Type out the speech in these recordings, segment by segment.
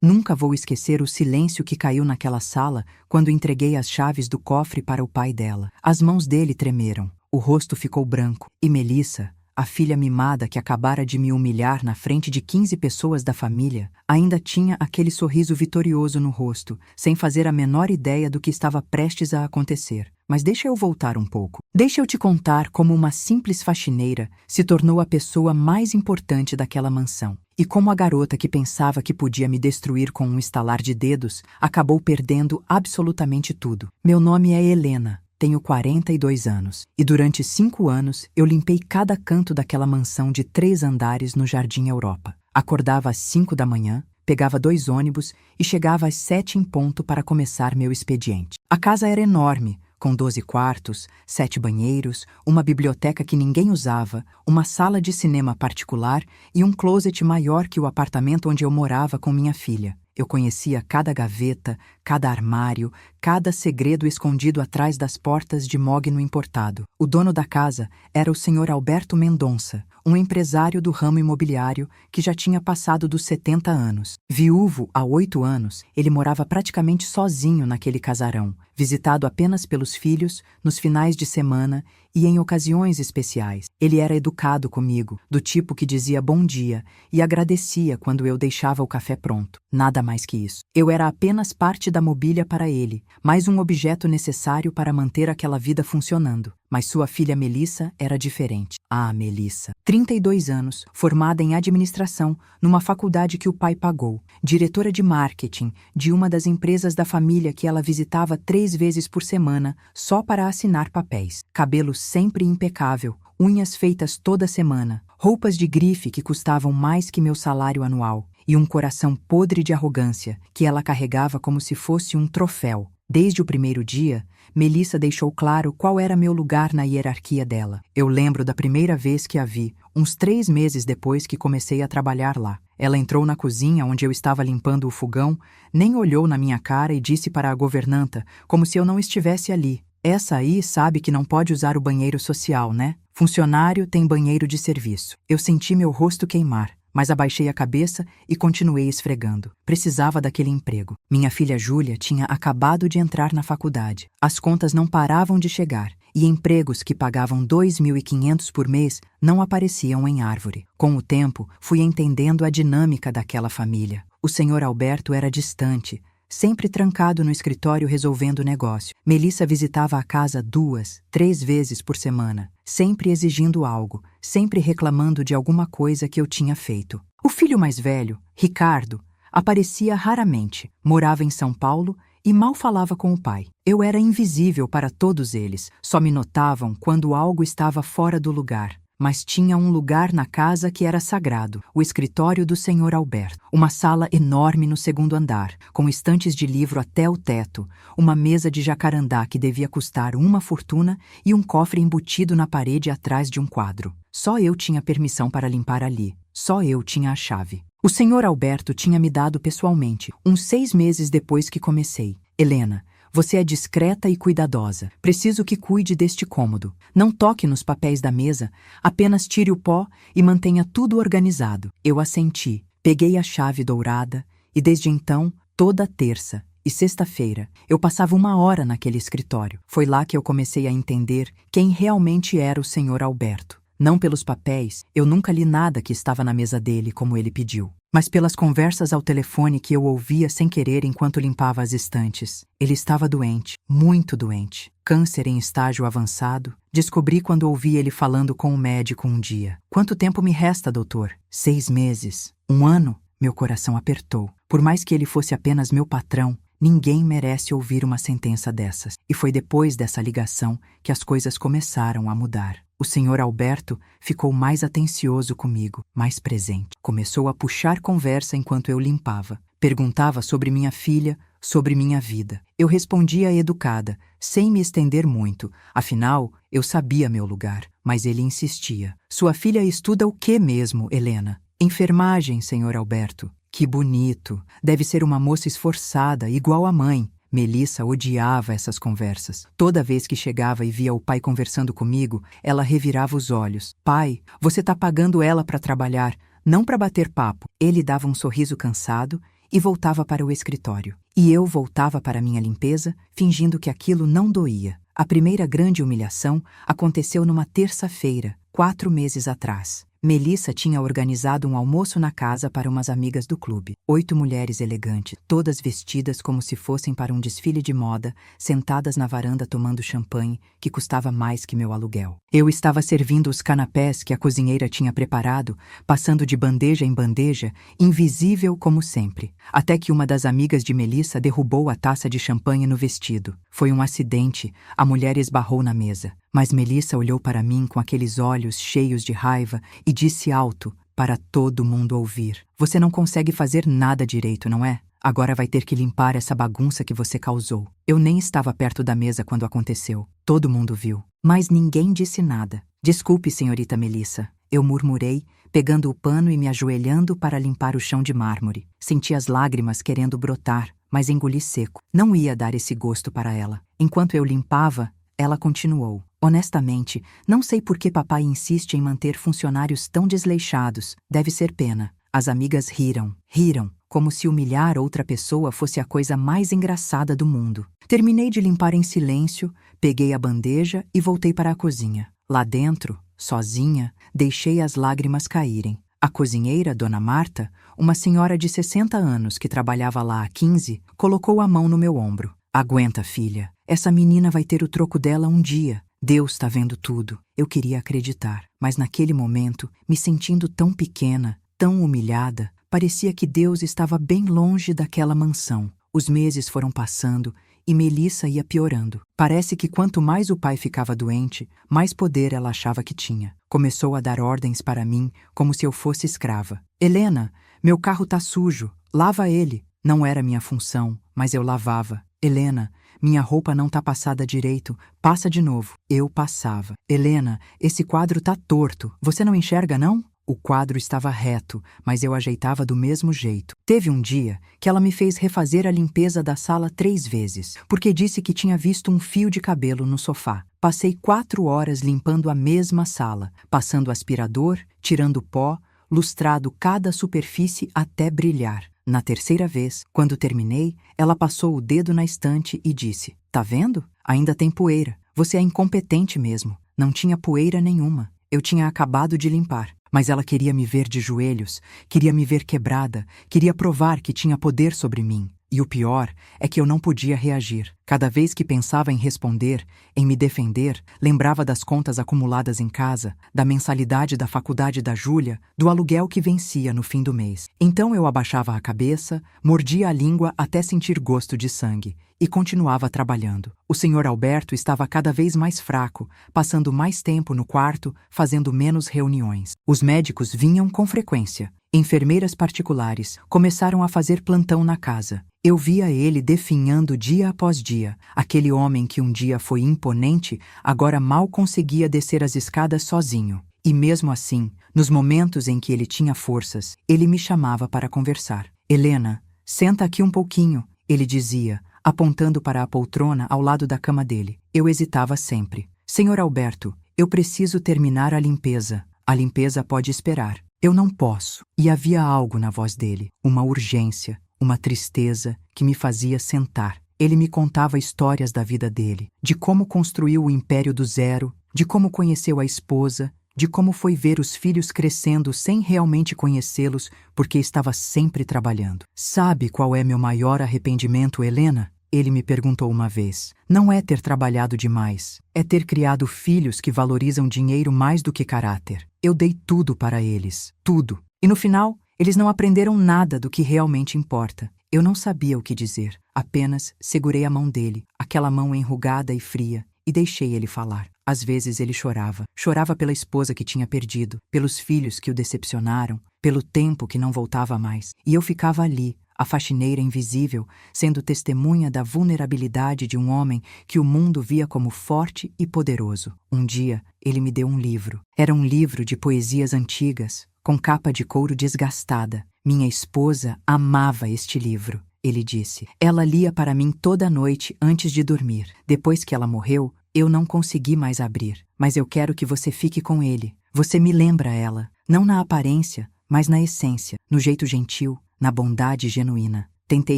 Nunca vou esquecer o silêncio que caiu naquela sala quando entreguei as chaves do cofre para o pai dela. As mãos dele tremeram, o rosto ficou branco, e Melissa, a filha mimada que acabara de me humilhar na frente de 15 pessoas da família, ainda tinha aquele sorriso vitorioso no rosto, sem fazer a menor ideia do que estava prestes a acontecer. Mas deixa eu voltar um pouco. Deixa eu te contar como uma simples faxineira se tornou a pessoa mais importante daquela mansão. E como a garota que pensava que podia me destruir com um estalar de dedos acabou perdendo absolutamente tudo. Meu nome é Helena. Tenho 42 anos, e durante 5 anos eu limpei cada canto daquela mansão de 3 andares no Jardim Europa. Acordava às 5 da manhã, pegava 2 ônibus e chegava às 7 em ponto para começar meu expediente. A casa era enorme, com 12 quartos, 7 banheiros, uma biblioteca que ninguém usava, uma sala de cinema particular e um closet maior que o apartamento onde eu morava com minha filha. Eu conhecia cada gaveta, cada armário, cada segredo escondido atrás das portas de mogno importado. O dono da casa era o Sr. Alberto Mendonça, um empresário do ramo imobiliário que já tinha passado dos 70 anos. Viúvo há 8 anos, ele morava praticamente sozinho naquele casarão, visitado apenas pelos filhos, nos finais de semana e em ocasiões especiais. Ele era educado comigo, do tipo que dizia bom dia e agradecia quando eu deixava o café pronto. Nada mais que isso. Eu era apenas parte da mobília para ele, mais um objeto necessário para manter aquela vida funcionando. Mas sua filha Melissa era diferente. Ah, Melissa. 32 anos, formada em administração, numa faculdade que o pai pagou. Diretora de marketing de uma das empresas da família que ela visitava 3 vezes por semana, só para assinar papéis. Cabelo sempre impecável, unhas feitas toda semana, roupas de grife que custavam mais que meu salário anual, e um coração podre de arrogância que ela carregava como se fosse um troféu. Desde o primeiro dia, Melissa deixou claro qual era meu lugar na hierarquia dela. Eu lembro da primeira vez que a vi, uns 3 meses depois que comecei a trabalhar lá. Ela entrou na cozinha onde eu estava limpando o fogão, nem olhou na minha cara e disse para a governanta, como se eu não estivesse ali: "Essa aí sabe que não pode usar o banheiro social, né? Funcionário tem banheiro de serviço." Eu senti meu rosto queimar, mas abaixei a cabeça e continuei esfregando. Precisava daquele emprego. Minha filha Júlia tinha acabado de entrar na faculdade. As contas não paravam de chegar, e empregos que pagavam 2.500 por mês não apareciam em árvore. Com o tempo, fui entendendo a dinâmica daquela família. O Sr. Alberto era distante, sempre trancado no escritório resolvendo o negócio. Melissa visitava a casa 2, 3 vezes por semana, sempre exigindo algo, sempre reclamando de alguma coisa que eu tinha feito. O filho mais velho, Ricardo, aparecia raramente, morava em São Paulo e mal falava com o pai. Eu era invisível para todos eles, só me notavam quando algo estava fora do lugar. Mas tinha um lugar na casa que era sagrado, o escritório do Sr. Alberto. Uma sala enorme no 2º andar, com estantes de livro até o teto, uma mesa de jacarandá que devia custar uma fortuna e um cofre embutido na parede atrás de um quadro. Só eu tinha permissão para limpar ali, só eu tinha a chave. O Sr. Alberto tinha me dado pessoalmente, uns 6 meses depois que comecei. "Helena, você é discreta e cuidadosa. Preciso que cuide deste cômodo. Não toque nos papéis da mesa, apenas tire o pó e mantenha tudo organizado." Eu assenti, peguei a chave dourada e desde então, toda terça e sexta-feira, eu passava 1 hora naquele escritório. Foi lá que eu comecei a entender quem realmente era o Sr. Alberto. Não pelos papéis, eu nunca li nada que estava na mesa dele como ele pediu, mas pelas conversas ao telefone que eu ouvia sem querer enquanto limpava as estantes. Ele estava doente, muito doente. Câncer em estágio avançado. Descobri quando ouvi ele falando com o médico um dia. "Quanto tempo me resta, doutor?" 6 meses. 1 ano? Meu coração apertou. Por mais que ele fosse apenas meu patrão, ninguém merece ouvir uma sentença dessas. E foi depois dessa ligação que as coisas começaram a mudar. O Sr. Alberto ficou mais atencioso comigo, mais presente. Começou a puxar conversa enquanto eu limpava. Perguntava sobre minha filha, sobre minha vida. Eu respondia educada, sem me estender muito. Afinal, eu sabia meu lugar. Mas ele insistia. "Sua filha estuda o quê mesmo, Helena?" "Enfermagem, Sr. Alberto." "Que bonito. Deve ser uma moça esforçada, igual a mãe." Melissa odiava essas conversas. Toda vez que chegava e via o pai conversando comigo, ela revirava os olhos. "Pai, você tá pagando ela para trabalhar, não para bater papo." Ele dava um sorriso cansado e voltava para o escritório. E eu voltava para minha limpeza, fingindo que aquilo não doía. A primeira grande humilhação aconteceu numa terça-feira, 4 meses atrás. Melissa tinha organizado um almoço na casa para umas amigas do clube. 8 mulheres elegantes, todas vestidas como se fossem para um desfile de moda, sentadas na varanda tomando champanhe, que custava mais que meu aluguel. Eu estava servindo os canapés que a cozinheira tinha preparado, passando de bandeja em bandeja, invisível como sempre, até que uma das amigas de Melissa derrubou a taça de champanhe no vestido. Foi um acidente, a mulher esbarrou na mesa. Mas Melissa olhou para mim com aqueles olhos cheios de raiva e disse alto, para todo mundo ouvir: "Você não consegue fazer nada direito, não é? Agora vai ter que limpar essa bagunça que você causou." Eu nem estava perto da mesa quando aconteceu. Todo mundo viu. Mas ninguém disse nada. "Desculpe, senhorita Melissa." Eu murmurei, pegando o pano e me ajoelhando para limpar o chão de mármore. Senti as lágrimas querendo brotar, mas engoli seco. Não ia dar esse gosto para ela. Enquanto eu limpava, ela continuou: "Honestamente, não sei por que papai insiste em manter funcionários tão desleixados. Deve ser pena." As amigas riram, como se humilhar outra pessoa fosse a coisa mais engraçada do mundo. Terminei de limpar em silêncio, peguei a bandeja e voltei para a cozinha. Lá dentro, sozinha, deixei as lágrimas caírem. A cozinheira, Dona Marta, uma senhora de 60 anos que trabalhava lá há 15, colocou a mão no meu ombro. "Aguenta, filha. Essa menina vai ter o troco dela um dia. Deus está vendo tudo." Eu queria acreditar, mas naquele momento, me sentindo tão pequena, tão humilhada, parecia que Deus estava bem longe daquela mansão. Os meses foram passando e Melissa ia piorando. Parece que quanto mais o pai ficava doente, mais poder ela achava que tinha. Começou a dar ordens para mim como se eu fosse escrava. "Helena, meu carro tá sujo. Lava ele." Não era minha função, mas eu lavava. "Helena, minha roupa não tá passada direito. Passa de novo." Eu passava. "Helena, esse quadro tá torto. Você não enxerga, não?" O quadro estava reto, mas eu ajeitava do mesmo jeito. Teve um dia que ela me fez refazer a limpeza da sala 3 vezes, porque disse que tinha visto um fio de cabelo no sofá. Passei 4 horas limpando a mesma sala, passando aspirador, tirando pó, lustrado cada superfície até brilhar. Na terceira vez, quando terminei, ela passou o dedo na estante e disse: "Tá vendo? Ainda tem poeira. Você é incompetente mesmo." Não tinha poeira nenhuma. Eu tinha acabado de limpar. Mas ela queria me ver de joelhos, queria me ver quebrada, queria provar que tinha poder sobre mim. E o pior é que eu não podia reagir. Cada vez que pensava em responder, em me defender, lembrava das contas acumuladas em casa, da mensalidade da faculdade da Júlia, do aluguel que vencia no fim do mês. Então eu abaixava a cabeça, mordia a língua até sentir gosto de sangue, e continuava trabalhando. O Sr. Alberto estava cada vez mais fraco, passando mais tempo no quarto, fazendo menos reuniões. Os médicos vinham com frequência. Enfermeiras particulares começaram a fazer plantão na casa. Eu via ele definhando dia após dia. Aquele homem que um dia foi imponente, agora mal conseguia descer as escadas sozinho. E mesmo assim, nos momentos em que ele tinha forças, ele me chamava para conversar. "Helena, senta aqui um pouquinho", ele dizia, apontando para a poltrona ao lado da cama dele. Eu hesitava sempre. "Senhor Alberto, eu preciso terminar a limpeza. A limpeza pode esperar." "Eu não posso." E havia algo na voz dele, uma urgência, uma tristeza que me fazia sentar. Ele me contava histórias da vida dele, de como construiu o império do zero, de como conheceu a esposa, de como foi ver os filhos crescendo sem realmente conhecê-los porque estava sempre trabalhando. "Sabe qual é meu maior arrependimento, Helena?" Ele me perguntou uma vez. "Não é ter trabalhado demais, é ter criado filhos que valorizam dinheiro mais do que caráter. Eu dei tudo para eles, tudo. E no final, eles não aprenderam nada do que realmente importa." Eu não sabia o que dizer, apenas segurei a mão dele, aquela mão enrugada e fria, e deixei ele falar. Às vezes ele chorava. Chorava pela esposa que tinha perdido, pelos filhos que o decepcionaram, pelo tempo que não voltava mais. E eu ficava ali, a faxineira invisível, sendo testemunha da vulnerabilidade de um homem que o mundo via como forte e poderoso. Um dia, ele me deu um livro. Era um livro de poesias antigas, com capa de couro desgastada. Minha esposa amava este livro, ele disse. Ela lia para mim toda noite antes de dormir. Depois que ela morreu, eu não consegui mais abrir. Mas eu quero que você fique com ele. Você me lembra ela, não na aparência, mas na essência, no jeito gentil, na bondade genuína. Tentei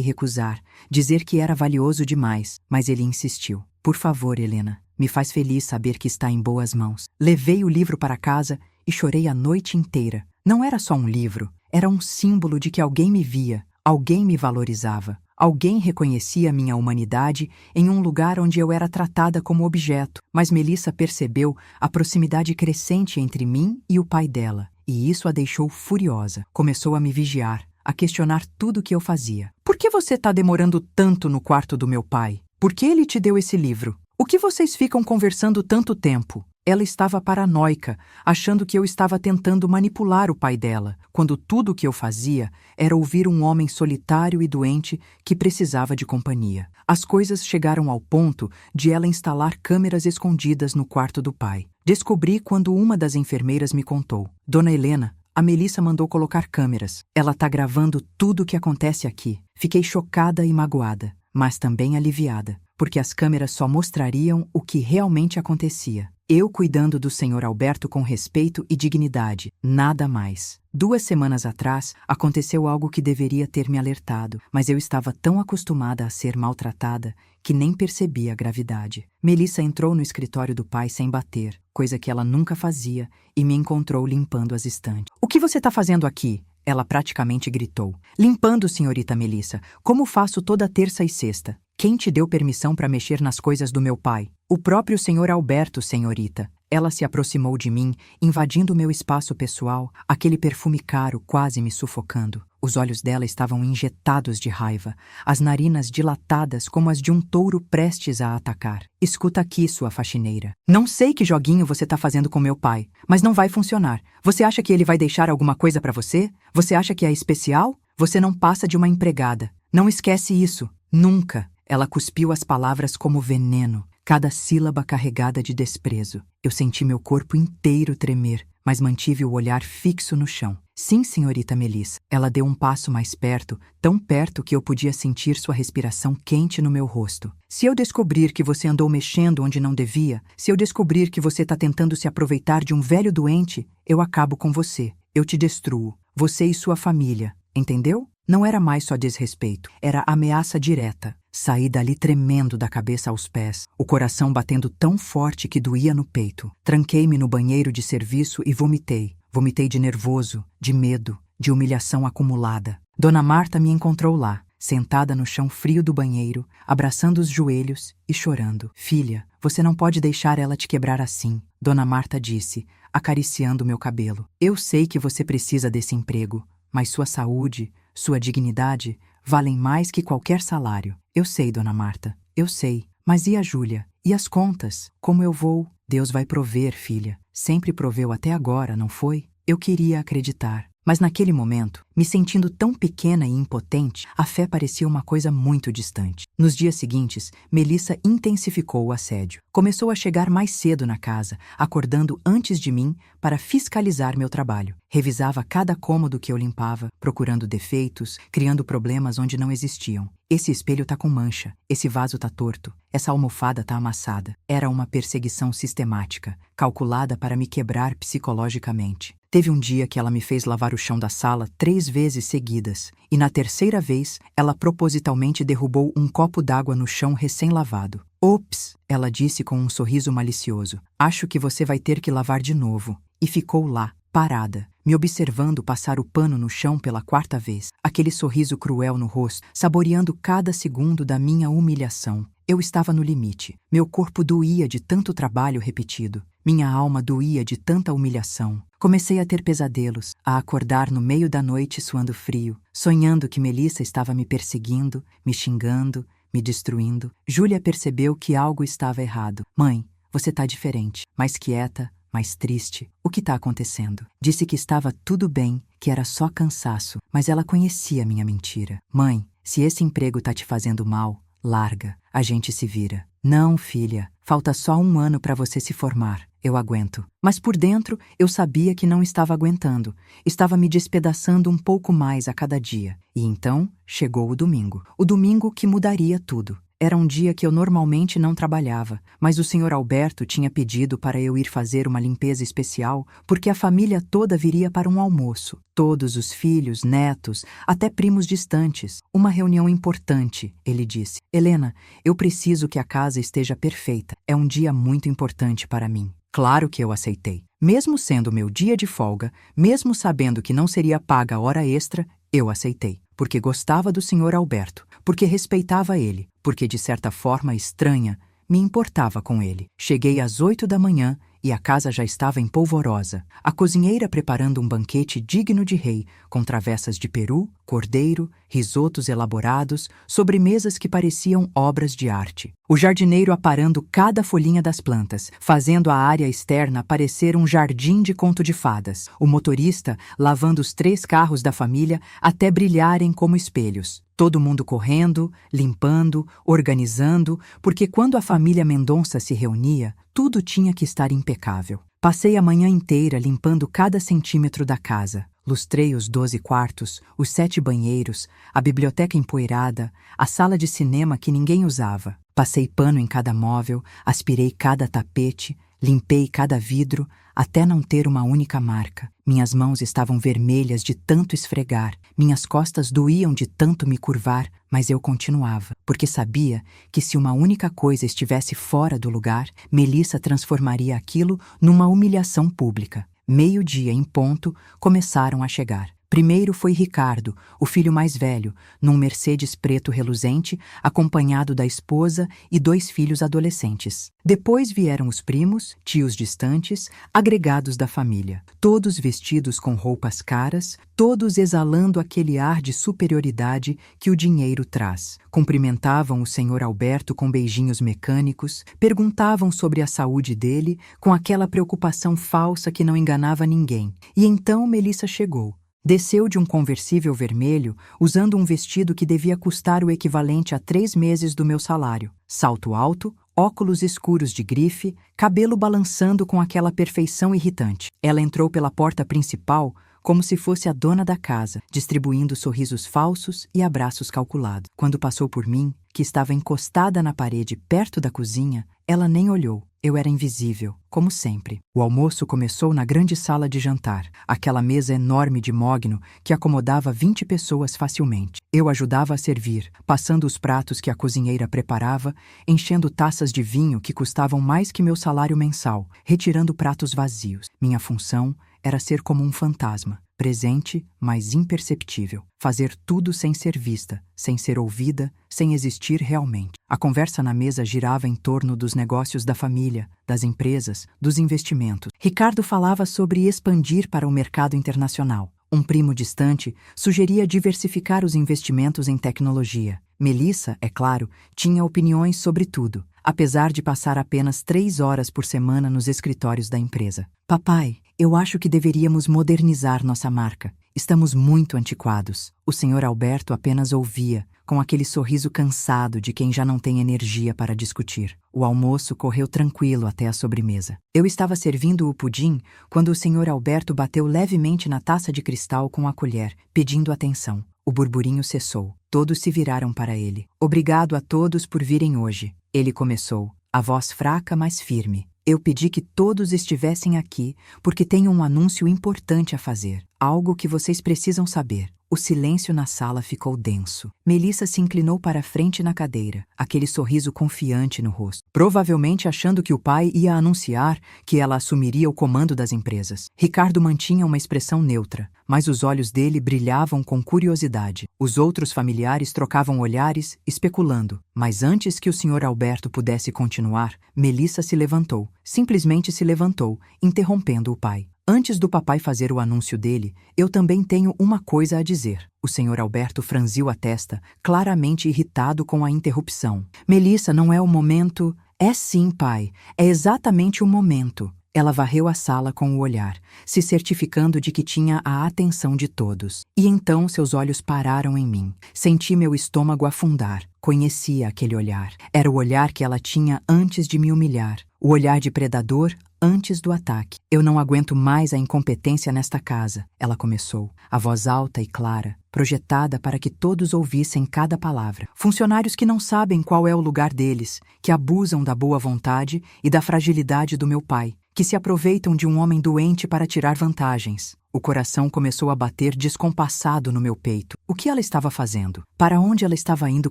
recusar, dizer que era valioso demais, mas ele insistiu. Por favor, Helena, me faz feliz saber que está em boas mãos. Levei o livro para casa e chorei a noite inteira. Não era só um livro, era um símbolo de que alguém me via, alguém me valorizava. Alguém reconhecia minha humanidade em um lugar onde eu era tratada como objeto. Mas Melissa percebeu a proximidade crescente entre mim e o pai dela, e isso a deixou furiosa. Começou a me vigiar, a questionar tudo o que eu fazia. Por que você está demorando tanto no quarto do meu pai? Por que ele te deu esse livro? O que vocês ficam conversando tanto tempo? Ela estava paranoica, achando que eu estava tentando manipular o pai dela, quando tudo o que eu fazia era ouvir um homem solitário e doente que precisava de companhia. As coisas chegaram ao ponto de ela instalar câmeras escondidas no quarto do pai. Descobri quando uma das enfermeiras me contou. Dona Helena, a Melissa mandou colocar câmeras. Ela está gravando tudo o que acontece aqui. Fiquei chocada e magoada, mas também aliviada, porque as câmeras só mostrariam o que realmente acontecia. Eu cuidando do Sr. Alberto com respeito e dignidade, nada mais. 2 semanas atrás, aconteceu algo que deveria ter me alertado, mas eu estava tão acostumada a ser maltratada que nem percebi a gravidade. Melissa entrou no escritório do pai sem bater, coisa que ela nunca fazia, e me encontrou limpando as estantes. "O que você está fazendo aqui?" Ela praticamente gritou. "Limpando, senhorita Melissa, como faço toda terça e sexta. Quem te deu permissão para mexer nas coisas do meu pai?" "O próprio senhor Alberto, senhorita." Ela se aproximou de mim, invadindo meu espaço pessoal, aquele perfume caro quase me sufocando. Os olhos dela estavam injetados de raiva, as narinas dilatadas como as de um touro prestes a atacar. "Escuta aqui, sua faxineira. Não sei que joguinho você está fazendo com meu pai, mas não vai funcionar. Você acha que ele vai deixar alguma coisa para você? Você acha que é especial? Você não passa de uma empregada. Não esquece isso. Nunca." Ela cuspiu as palavras como veneno, cada sílaba carregada de desprezo. Eu senti meu corpo inteiro tremer, mas mantive o olhar fixo no chão. "Sim, senhorita Melissa." Ela deu um passo mais perto, tão perto que eu podia sentir sua respiração quente no meu rosto. "Se eu descobrir que você andou mexendo onde não devia, se eu descobrir que você está tentando se aproveitar de um velho doente, eu acabo com você. Eu te destruo. Você e sua família. Entendeu?" Não era mais só desrespeito, era ameaça direta. Saí dali tremendo da cabeça aos pés, o coração batendo tão forte que doía no peito. Tranquei-me no banheiro de serviço e vomitei. Vomitei de nervoso, de medo, de humilhação acumulada. Dona Marta me encontrou lá, sentada no chão frio do banheiro, abraçando os joelhos e chorando. "Filha, você não pode deixar ela te quebrar assim." Dona Marta disse, acariciando meu cabelo. "Eu sei que você precisa desse emprego, mas sua saúde, sua dignidade valem mais que qualquer salário." "Eu sei, Dona Marta, eu sei. Mas e a Júlia? E as contas? Como eu vou?" "Deus vai prover, filha. Sempre proveu até agora, não foi?" Eu queria acreditar. Mas naquele momento, me sentindo tão pequena e impotente, a fé parecia uma coisa muito distante. Nos dias seguintes, Melissa intensificou o assédio. Começou a chegar mais cedo na casa, acordando antes de mim para fiscalizar meu trabalho. Revisava cada cômodo que eu limpava, procurando defeitos, criando problemas onde não existiam. "Esse espelho tá com mancha, esse vaso tá torto, essa almofada tá amassada." Era uma perseguição sistemática, calculada para me quebrar psicologicamente. Teve um dia que ela me fez lavar o chão da sala 3 vezes seguidas, e na terceira vez, ela propositalmente derrubou um copo d'água no chão recém-lavado. "Ops!" ela disse com um sorriso malicioso. "Acho que você vai ter que lavar de novo." E ficou lá, parada, me observando passar o pano no chão pela 4ª vez, aquele sorriso cruel no rosto, saboreando cada segundo da minha humilhação. Eu estava no limite. Meu corpo doía de tanto trabalho repetido. Minha alma doía de tanta humilhação. Comecei a ter pesadelos, a acordar no meio da noite suando frio, sonhando que Melissa estava me perseguindo, me xingando, me destruindo. Júlia percebeu que algo estava errado. "Mãe, você tá diferente, mais quieta, mais triste. O que tá acontecendo?" Disse que estava tudo bem, que era só cansaço, mas ela conhecia minha mentira. "Mãe, se esse emprego tá te fazendo mal, larga, a gente se vira." "Não, filha, falta só 1 ano para você se formar. Eu aguento." Mas por dentro, eu sabia que não estava aguentando. Estava me despedaçando um pouco mais a cada dia. E então, chegou o domingo. O domingo que mudaria tudo. Era um dia que eu normalmente não trabalhava, mas o Sr. Alberto tinha pedido para eu ir fazer uma limpeza especial porque a família toda viria para um almoço. Todos os filhos, netos, até primos distantes. Uma reunião importante, ele disse. Helena, eu preciso que a casa esteja perfeita. É um dia muito importante para mim. Claro que eu aceitei. Mesmo sendo meu dia de folga, mesmo sabendo que não seria paga a hora extra, eu aceitei. Porque gostava do Sr. Alberto, porque respeitava ele, porque de certa forma estranha, me importava com ele. Cheguei às 8 da manhã e a casa já estava em polvorosa. A cozinheira preparando um banquete digno de rei, com travessas de peru, cordeiro, risotos elaborados, sobremesas que pareciam obras de arte. O jardineiro aparando cada folhinha das plantas, fazendo a área externa parecer um jardim de conto de fadas. O motorista lavando os 3 carros da família até brilharem como espelhos. Todo mundo correndo, limpando, organizando, porque quando a família Mendonça se reunia, tudo tinha que estar impecável. Passei a manhã inteira limpando cada centímetro da casa. Lustrei os 12 quartos, os 7 banheiros, a biblioteca empoeirada, a sala de cinema que ninguém usava. Passei pano em cada móvel, aspirei cada tapete, limpei cada vidro, até não ter uma única marca. Minhas mãos estavam vermelhas de tanto esfregar, minhas costas doíam de tanto me curvar, mas eu continuava, porque sabia que se uma única coisa estivesse fora do lugar, Melissa transformaria aquilo numa humilhação pública. 12:00 em ponto, começaram a chegar. Primeiro foi Ricardo, o filho mais velho, num Mercedes preto reluzente, acompanhado da esposa e 2 filhos adolescentes. Depois vieram os primos, tios distantes, agregados da família. Todos vestidos com roupas caras, todos exalando aquele ar de superioridade que o dinheiro traz. Cumprimentavam o Sr. Alberto com beijinhos mecânicos, perguntavam sobre a saúde dele com aquela preocupação falsa que não enganava ninguém. E então Melissa chegou. Desceu de um conversível vermelho, usando um vestido que devia custar o equivalente a 3 meses do meu salário. Salto alto, óculos escuros de grife, cabelo balançando com aquela perfeição irritante. Ela entrou pela porta principal como se fosse a dona da casa, distribuindo sorrisos falsos e abraços calculados. Quando passou por mim, que estava encostada na parede perto da cozinha, ela nem olhou. Eu era invisível, como sempre. O almoço começou na grande sala de jantar, aquela mesa enorme de mogno que acomodava 20 pessoas facilmente. Eu ajudava a servir, passando os pratos que a cozinheira preparava, enchendo taças de vinho que custavam mais que meu salário mensal, retirando pratos vazios. Minha função era ser como um fantasma, presente, mas imperceptível. Fazer tudo sem ser vista, sem ser ouvida, sem existir realmente. A conversa na mesa girava em torno dos negócios da família, das empresas, dos investimentos. Ricardo falava sobre expandir para o mercado internacional. Um primo distante sugeria diversificar os investimentos em tecnologia. Melissa, é claro, tinha opiniões sobre tudo, apesar de passar apenas 3 horas por semana nos escritórios da empresa. Papai, eu acho que deveríamos modernizar nossa marca. Estamos muito antiquados. O Sr. Alberto apenas ouvia, com aquele sorriso cansado de quem já não tem energia para discutir. O almoço correu tranquilo até a sobremesa. Eu estava servindo o pudim quando o Sr. Alberto bateu levemente na taça de cristal com a colher, pedindo atenção. O burburinho cessou. Todos se viraram para ele. Obrigado a todos por virem hoje. Ele começou, a voz fraca, mas firme. Eu pedi que todos estivessem aqui porque tenho um anúncio importante a fazer. Algo que vocês precisam saber. O silêncio na sala ficou denso. Melissa se inclinou para a frente na cadeira, aquele sorriso confiante no rosto, provavelmente achando que o pai ia anunciar que ela assumiria o comando das empresas. Ricardo mantinha uma expressão neutra, mas os olhos dele brilhavam com curiosidade. Os outros familiares trocavam olhares, especulando, mas antes que o Sr. Alberto pudesse continuar, Melissa se levantou, simplesmente se levantou, interrompendo o pai. Antes do papai fazer o anúncio dele, eu também tenho uma coisa a dizer. O Sr. Alberto franziu a testa, claramente irritado com a interrupção. Melissa, não é o momento... É sim, pai. É exatamente o momento. Ela varreu a sala com o olhar, se certificando de que tinha a atenção de todos. E então seus olhos pararam em mim. Senti meu estômago afundar. Conhecia aquele olhar. Era o olhar que ela tinha antes de me humilhar. O olhar de predador antes do ataque. Eu não aguento mais a incompetência nesta casa, ela começou, a voz alta e clara, projetada para que todos ouvissem cada palavra. Funcionários que não sabem qual é o lugar deles, que abusam da boa vontade e da fragilidade do meu pai, que se aproveitam de um homem doente para tirar vantagens. O coração começou a bater descompassado no meu peito. O que ela estava fazendo? Para onde ela estava indo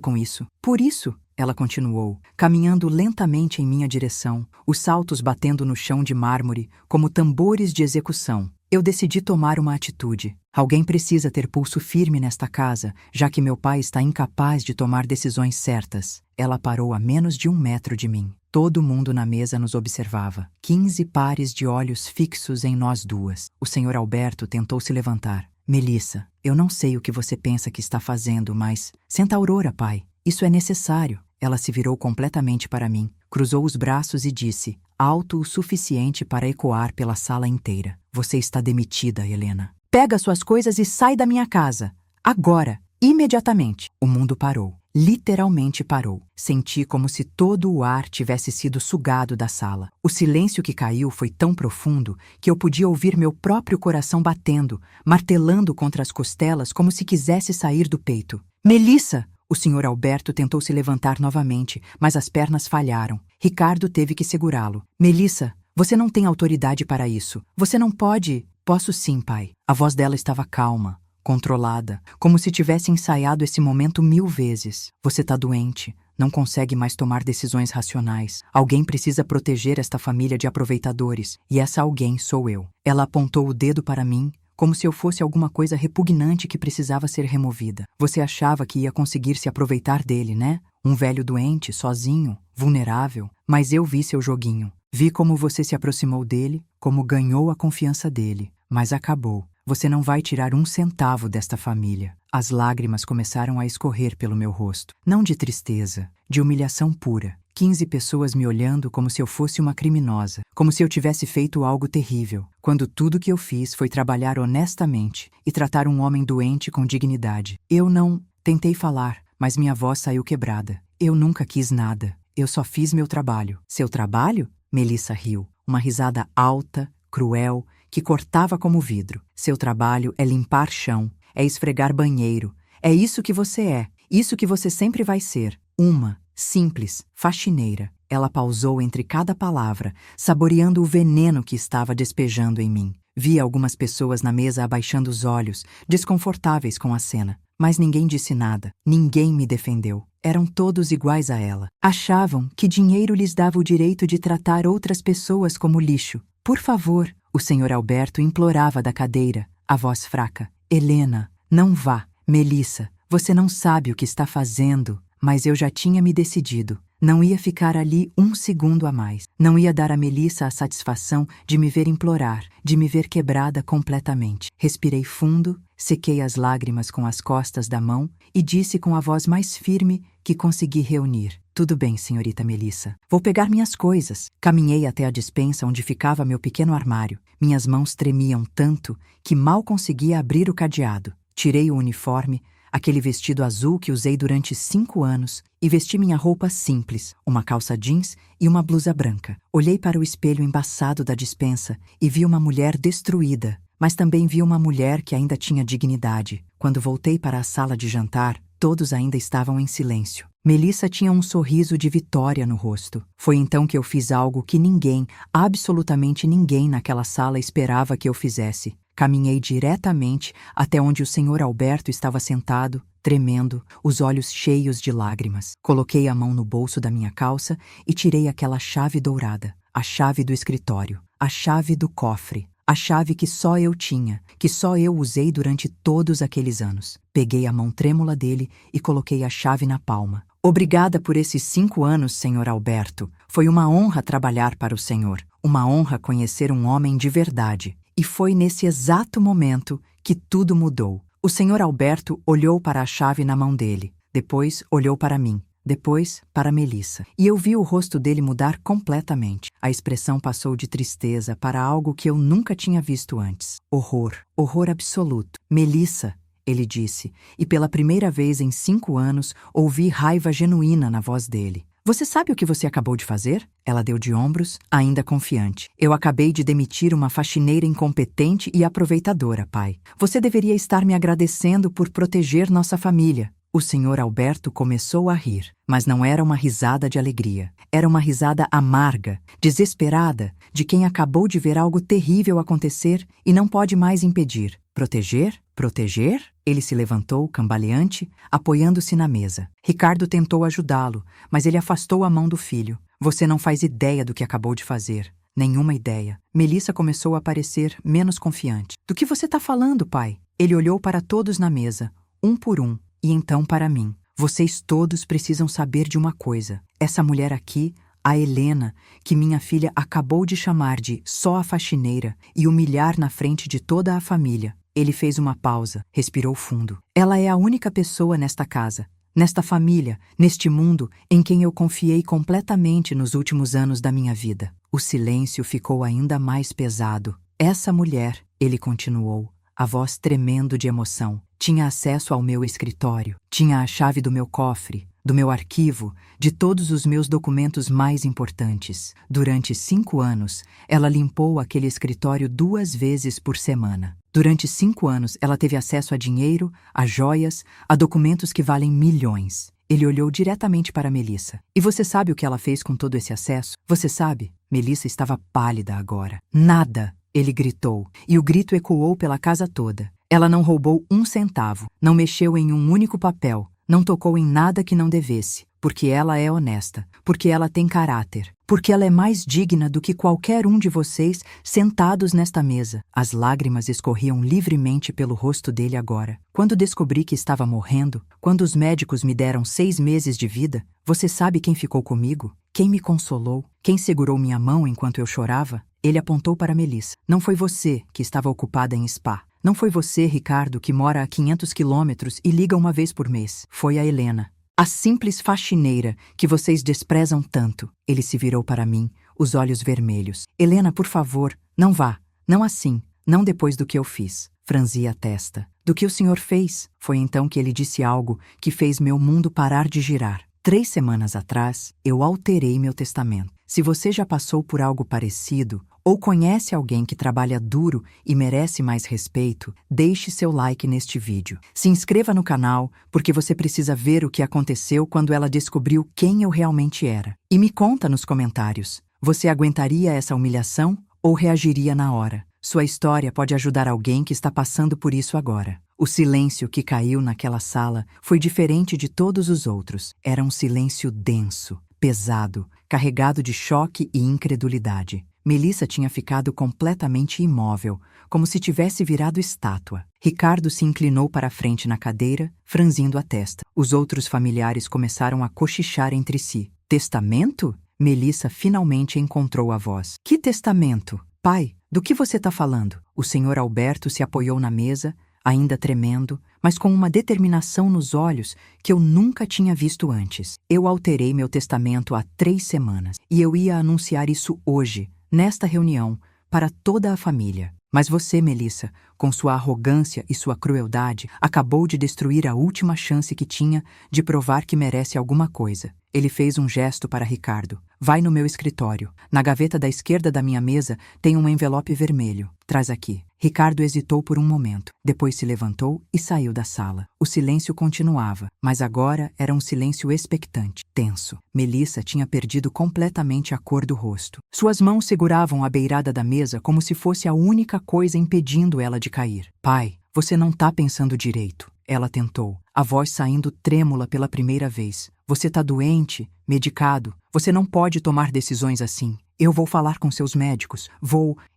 com isso? Por isso, ela continuou, caminhando lentamente em minha direção, os saltos batendo no chão de mármore como tambores de execução. Eu decidi tomar uma atitude. Alguém precisa ter pulso firme nesta casa, já que meu pai está incapaz de tomar decisões certas. Ela parou a menos de 1 metro de mim. Todo mundo na mesa nos observava. 15 pares de olhos fixos em nós duas. O Sr. Alberto tentou se levantar. Melissa, eu não sei o que você pensa que está fazendo, mas... Senta a Aurora, pai. Isso é necessário. Ela se virou completamente para mim, cruzou os braços e disse, alto o suficiente para ecoar pela sala inteira. Você está demitida, Helena. Pega suas coisas e sai da minha casa. Agora, imediatamente. O mundo parou. Literalmente parou. Senti como se todo o ar tivesse sido sugado da sala. O silêncio que caiu foi tão profundo que eu podia ouvir meu próprio coração batendo, martelando contra as costelas como se quisesse sair do peito. Melissa! O Sr. Alberto tentou se levantar novamente, mas as pernas falharam. Ricardo teve que segurá-lo. Melissa, você não tem autoridade para isso. Você não pode... Posso sim, pai. A voz dela estava calma, controlada, como se tivesse ensaiado esse momento 1000 vezes. Você está doente, não consegue mais tomar decisões racionais. Alguém precisa proteger esta família de aproveitadores, e essa alguém sou eu. Ela apontou o dedo para mim, como se eu fosse alguma coisa repugnante que precisava ser removida. Você achava que ia conseguir se aproveitar dele, né? Um velho doente, sozinho, vulnerável. Mas eu vi seu joguinho. Vi como você se aproximou dele, como ganhou a confiança dele. Mas acabou. Você não vai tirar 1 centavo desta família. As lágrimas começaram a escorrer pelo meu rosto. Não de tristeza, de humilhação pura. 15 pessoas me olhando como se eu fosse uma criminosa, como se eu tivesse feito algo terrível, quando tudo que eu fiz foi trabalhar honestamente e tratar um homem doente com dignidade. Eu não... Tentei falar, mas minha voz saiu quebrada. Eu nunca quis nada. Eu só fiz meu trabalho. Seu trabalho? Melissa riu. Uma risada alta, cruel, que cortava como vidro. Seu trabalho é limpar chão, é esfregar banheiro. É isso que você é. Isso que você sempre vai ser. Uma... simples, faxineira. Ela pausou entre cada palavra, saboreando o veneno que estava despejando em mim. Vi algumas pessoas na mesa abaixando os olhos, desconfortáveis com a cena. Mas ninguém disse nada. Ninguém me defendeu. Eram todos iguais a ela. Achavam que dinheiro lhes dava o direito de tratar outras pessoas como lixo. Por favor, o Sr. Alberto implorava da cadeira, a voz fraca. Helena, não vá. Melissa, você não sabe o que está fazendo. Mas eu já tinha me decidido. Não ia ficar ali 1 segundo a mais. Não ia dar a Melissa a satisfação de me ver implorar, de me ver quebrada completamente. Respirei fundo, sequei as lágrimas com as costas da mão e disse com a voz mais firme que consegui reunir. Tudo bem, senhorita Melissa. Vou pegar minhas coisas. Caminhei até a despensa onde ficava meu pequeno armário. Minhas mãos tremiam tanto que mal conseguia abrir o cadeado. Tirei o uniforme, aquele vestido azul que usei durante 5 anos, e vesti minha roupa simples, uma calça jeans e uma blusa branca. Olhei para o espelho embaçado da despensa e vi uma mulher destruída, mas também vi uma mulher que ainda tinha dignidade. Quando voltei para a sala de jantar, todos ainda estavam em silêncio. Melissa tinha um sorriso de vitória no rosto. Foi então que eu fiz algo que ninguém, absolutamente ninguém naquela sala esperava que eu fizesse. Caminhei diretamente até onde o Sr. Alberto estava sentado, tremendo, os olhos cheios de lágrimas. Coloquei a mão no bolso da minha calça e tirei aquela chave dourada, a chave do escritório, a chave do cofre, a chave que só eu tinha, que só eu usei durante todos aqueles anos. Peguei a mão trêmula dele e coloquei a chave na palma. Obrigada por esses 5 anos, Sr. Alberto. Foi uma honra trabalhar para o senhor, uma honra conhecer um homem de verdade. E foi nesse exato momento que tudo mudou. O Sr. Alberto olhou para a chave na mão dele, depois olhou para mim, depois para Melissa. E eu vi o rosto dele mudar completamente. A expressão passou de tristeza para algo que eu nunca tinha visto antes. Horror, horror absoluto. Melissa, ele disse, e pela primeira vez em 5 anos ouvi raiva genuína na voz dele. Você sabe o que você acabou de fazer? Ela deu de ombros, ainda confiante. Eu acabei de demitir uma faxineira incompetente e aproveitadora, pai. Você deveria estar me agradecendo por proteger nossa família. O senhor Alberto começou a rir, mas não era uma risada de alegria. Era uma risada amarga, desesperada, de quem acabou de ver algo terrível acontecer e não pode mais impedir. Proteger? Proteger? Ele se levantou, cambaleante, apoiando-se na mesa. Ricardo tentou ajudá-lo, mas ele afastou a mão do filho. Você não faz ideia do que acabou de fazer. Nenhuma ideia. Melissa começou a parecer menos confiante. Do que você está falando, pai? Ele olhou para todos na mesa, um por um. E então para mim. Vocês todos precisam saber de uma coisa. Essa mulher aqui, a Helena, que minha filha acabou de chamar de só a faxineira e humilhar na frente de toda a família. Ele fez uma pausa, respirou fundo. Ela é a única pessoa nesta casa, nesta família, neste mundo em quem eu confiei completamente nos últimos anos da minha vida. O silêncio ficou ainda mais pesado. Essa mulher, ele continuou, a voz tremendo de emoção, tinha acesso ao meu escritório, tinha a chave do meu cofre, do meu arquivo, de todos os meus documentos mais importantes. Durante 5 anos, ela limpou aquele escritório 2 vezes por semana. Durante 5 anos, ela teve acesso a dinheiro, a joias, a documentos que valem milhões. Ele olhou diretamente para Melissa. E você sabe o que ela fez com todo esse acesso? Você sabe? Melissa estava pálida agora. Nada! Ele gritou, e o grito ecoou pela casa toda. Ela não roubou 1 centavo, não mexeu em um único papel, não tocou em nada que não devesse, porque ela é honesta, porque ela tem caráter, porque ela é mais digna do que qualquer um de vocês sentados nesta mesa. As lágrimas escorriam livremente pelo rosto dele agora. Quando descobri que estava morrendo, quando os médicos me deram 6 meses de vida, você sabe quem ficou comigo? Quem me consolou? Quem segurou minha mão enquanto eu chorava? Ele apontou para Melissa. Não foi você que estava ocupada em spa. Não foi você, Ricardo, que mora a 500 quilômetros e liga uma vez por mês. Foi a Helena. A simples faxineira que vocês desprezam tanto. Ele se virou para mim, os olhos vermelhos. Helena, por favor, não vá. Não assim. Não depois do que eu fiz. Franzi a testa. Do que o senhor fez? Foi então que ele disse algo que fez meu mundo parar de girar. 3 semanas atrás, eu alterei meu testamento. Se você já passou por algo parecido, ou conhece alguém que trabalha duro e merece mais respeito, deixe seu like neste vídeo. Se inscreva no canal, porque você precisa ver o que aconteceu quando ela descobriu quem eu realmente era. E me conta nos comentários, você aguentaria essa humilhação ou reagiria na hora? Sua história pode ajudar alguém que está passando por isso agora. O silêncio que caiu naquela sala foi diferente de todos os outros. Era um silêncio denso, pesado, carregado de choque e incredulidade. Melissa tinha ficado completamente imóvel, como se tivesse virado estátua. Ricardo se inclinou para a frente na cadeira, franzindo a testa. Os outros familiares começaram a cochichar entre si. Testamento? Melissa finalmente encontrou a voz. Que testamento? Pai, do que você está falando? O senhor Alberto se apoiou na mesa, ainda tremendo, mas com uma determinação nos olhos que eu nunca tinha visto antes. Eu alterei meu testamento há 3 semanas, e eu ia anunciar isso hoje, nesta reunião, para toda a família. Mas você, Melissa, com sua arrogância e sua crueldade, acabou de destruir a última chance que tinha de provar que merece alguma coisa. Ele fez um gesto para Ricardo. Vai no meu escritório. Na gaveta da esquerda da minha mesa tem um envelope vermelho. Traz aqui. Ricardo hesitou por um momento. Depois se levantou e saiu da sala. O silêncio continuava, mas agora era um silêncio expectante, tenso. Melissa tinha perdido completamente a cor do rosto. Suas mãos seguravam a beirada da mesa como se fosse a única coisa impedindo ela de cair. Pai, você não tá pensando direito. Ela tentou, a voz saindo trêmula pela primeira vez. Você tá doente, medicado. Você não pode tomar decisões assim. Eu vou falar com seus médicos.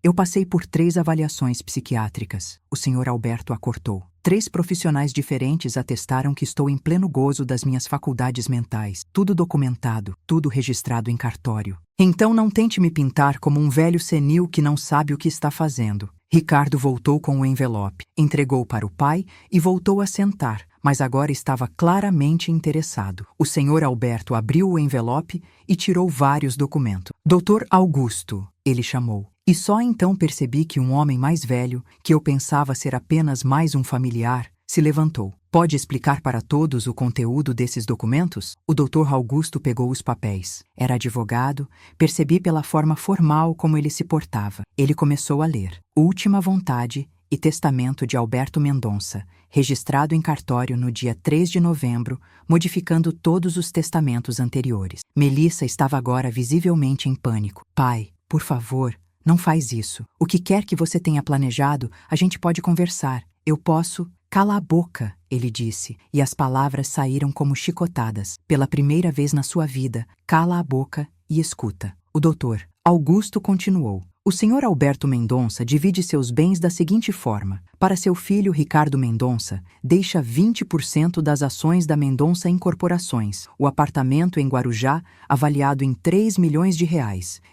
Eu passei por 3 avaliações psiquiátricas. O senhor Alberto a cortou. 3 profissionais diferentes atestaram que estou em pleno gozo das minhas faculdades mentais. Tudo documentado, tudo registrado em cartório. Então não tente me pintar como um velho senil que não sabe o que está fazendo. Ricardo voltou com o envelope, entregou para o pai e voltou a sentar, mas agora estava claramente interessado. O senhor Alberto abriu o envelope e tirou vários documentos. Doutor Augusto, ele chamou. E só então percebi que um homem mais velho, que eu pensava ser apenas mais um familiar, Se levantou. Pode explicar para todos o conteúdo desses documentos? O Dr. Augusto pegou os papéis. Era advogado, percebi pela forma formal como ele se portava. Ele começou a ler. Última vontade e testamento de Alberto Mendonça, registrado em cartório no dia 3 de novembro, modificando todos os testamentos anteriores. Melissa estava agora visivelmente em pânico. Pai, por favor, não faz isso. O que quer que você tenha planejado, a gente pode conversar. Eu posso... Cala a boca, ele disse, e as palavras saíram como chicotadas. Pela primeira vez na sua vida, cala a boca e escuta. O doutor Augusto continuou. O senhor Alberto Mendonça divide seus bens da seguinte forma. Para seu filho Ricardo Mendonça, deixa 20% das ações da Mendonça Incorporações, o apartamento em Guarujá, avaliado em R$ 3 milhões,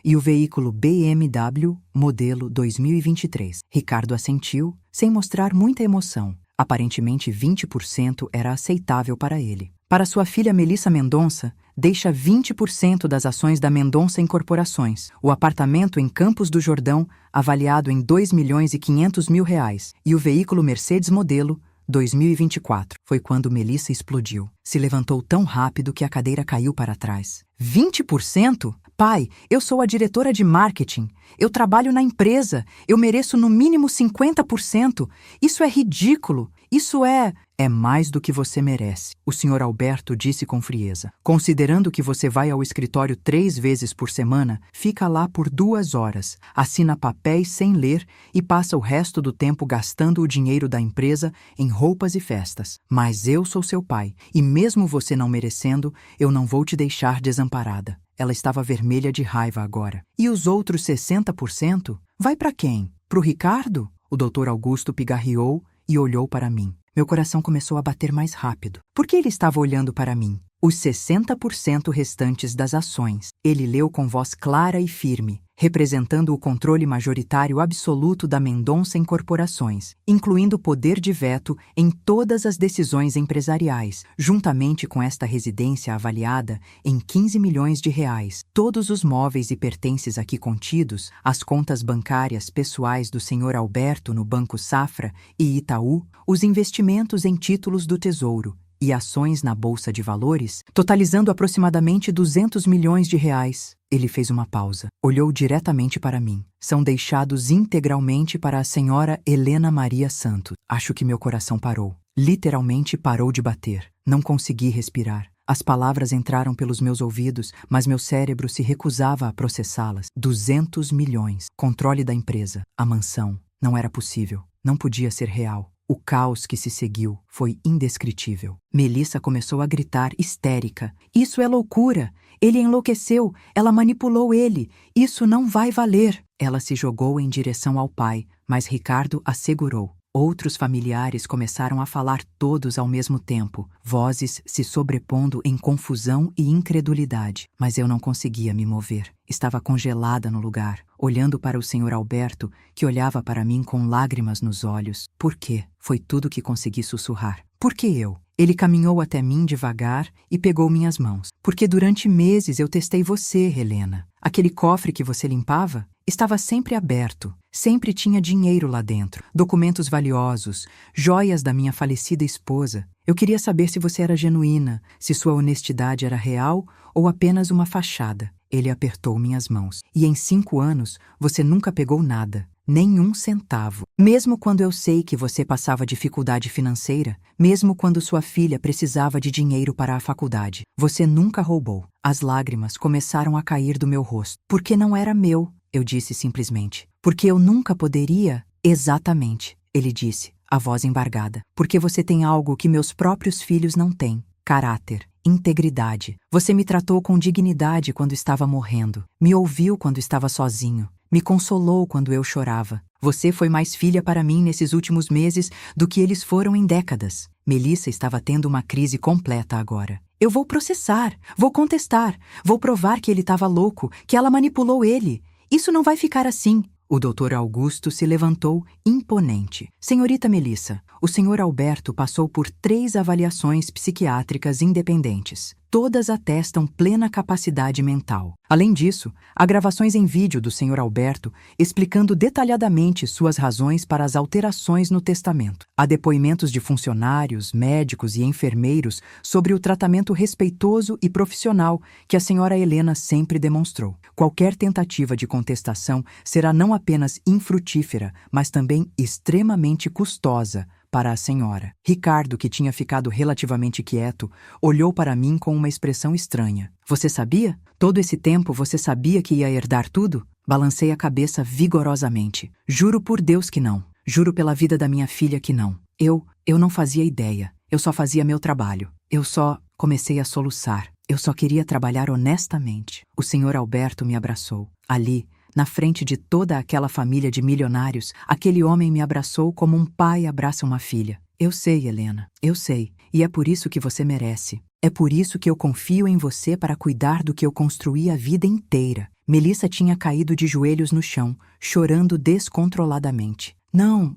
e o veículo BMW, modelo 2023. Ricardo assentiu, sem mostrar muita emoção. Aparentemente 20% era aceitável para ele. Para sua filha Melissa Mendonça, deixa 20% das ações da Mendonça Incorporações, o apartamento em Campos do Jordão, avaliado em R$ 2.500.000, e o veículo Mercedes modelo 2024. Foi quando Melissa explodiu. Se levantou tão rápido que a cadeira caiu para trás. 20%? Pai, eu sou a diretora de marketing. Eu trabalho na empresa. Eu mereço no mínimo 50%. Isso é ridículo. Isso é mais do que você merece, o senhor Alberto disse com frieza. Considerando que você vai ao escritório 3 vezes por semana, fica lá por 2 horas, assina papéis sem ler e passa o resto do tempo gastando o dinheiro da empresa em roupas e festas. Mas eu sou seu pai, e mesmo você não merecendo, eu não vou te deixar desamparada. Ela estava vermelha de raiva agora. E os outros 60%? Vai para quem? Pro Ricardo? O doutor Augusto pigarreou e olhou para mim. Meu coração começou a bater mais rápido. Por que ele estava olhando para mim? Os 60% restantes das ações. Ele leu com voz clara e firme, representando o controle majoritário absoluto da Mendonça Incorporações, incluindo poder de veto em todas as decisões empresariais, juntamente com esta residência avaliada em R$ 15 milhões, todos os móveis e pertences aqui contidos, as contas bancárias pessoais do senhor Alberto no Banco Safra e Itaú, os investimentos em títulos do Tesouro e ações na Bolsa de Valores, totalizando aproximadamente R$ 200 milhões. Ele fez uma pausa, olhou diretamente para mim. São deixados integralmente para a senhora Helena Maria Santos. Acho que meu coração parou. Literalmente parou de bater. Não consegui respirar. As palavras entraram pelos meus ouvidos, mas meu cérebro se recusava a processá-las. 200 milhões. Controle da empresa. A mansão. Não era possível. Não podia ser real. O caos que se seguiu foi indescritível. Melissa começou a gritar, histérica. Isso é loucura! Ele enlouqueceu! Ela manipulou ele! Isso não vai valer! Ela se jogou em direção ao pai, mas Ricardo a segurou. Outros familiares começaram a falar todos ao mesmo tempo, vozes se sobrepondo em confusão e incredulidade. Mas eu não conseguia me mover. Estava congelada no lugar, olhando para o senhor Alberto, que olhava para mim com lágrimas nos olhos. Por quê? Foi tudo que consegui sussurrar. Por que eu? Ele caminhou até mim devagar e pegou minhas mãos. Porque durante meses eu testei você, Helena. Aquele cofre que você limpava estava sempre aberto. Sempre tinha dinheiro lá dentro, documentos valiosos, joias da minha falecida esposa. Eu queria saber se você era genuína, se sua honestidade era real ou apenas uma fachada. Ele apertou minhas mãos. E em 5 anos, você nunca pegou nada. Nem um centavo. Mesmo quando eu sei que você passava dificuldade financeira, mesmo quando sua filha precisava de dinheiro para a faculdade, você nunca roubou. As lágrimas começaram a cair do meu rosto. Porque não era meu, eu disse simplesmente. Porque eu nunca poderia? Exatamente, ele disse, a voz embargada. Porque você tem algo que meus próprios filhos não têm. Caráter. Integridade. Você me tratou com dignidade quando estava morrendo. Me ouviu quando estava sozinho. Me consolou quando eu chorava. Você foi mais filha para mim nesses últimos meses do que eles foram em décadas. Melissa estava tendo uma crise completa agora. Eu vou processar, vou contestar, vou provar que ele estava louco, que ela manipulou ele. Isso não vai ficar assim. O doutor Augusto se levantou imponente. Senhorita Melissa, o senhor Alberto passou por 3 avaliações psiquiátricas independentes. todas atestam plena capacidade mental. Além disso, há gravações em vídeo do Sr. Alberto explicando detalhadamente suas razões para as alterações no testamento. Há depoimentos de funcionários, médicos e enfermeiros sobre o tratamento respeitoso e profissional que a Sra. Helena sempre demonstrou. Qualquer tentativa de contestação será não apenas infrutífera, mas também extremamente custosa para a senhora. Ricardo, que tinha ficado relativamente quieto, olhou para mim com uma expressão estranha. Você sabia? Todo esse tempo você sabia que ia herdar tudo? Balancei a cabeça vigorosamente. Juro por Deus que não. Juro pela vida da minha filha que não. Eu não fazia ideia. Eu só fazia meu trabalho. Comecei a soluçar. Eu só queria trabalhar honestamente. O Sr. Alberto me abraçou. Ali, na frente de toda aquela família de milionários, aquele homem me abraçou como um pai abraça uma filha. Eu sei, Helena, eu sei, e é por isso que você merece. É por isso que eu confio em você para cuidar do que eu construí a vida inteira. Melissa tinha caído de joelhos no chão, chorando descontroladamente. Não,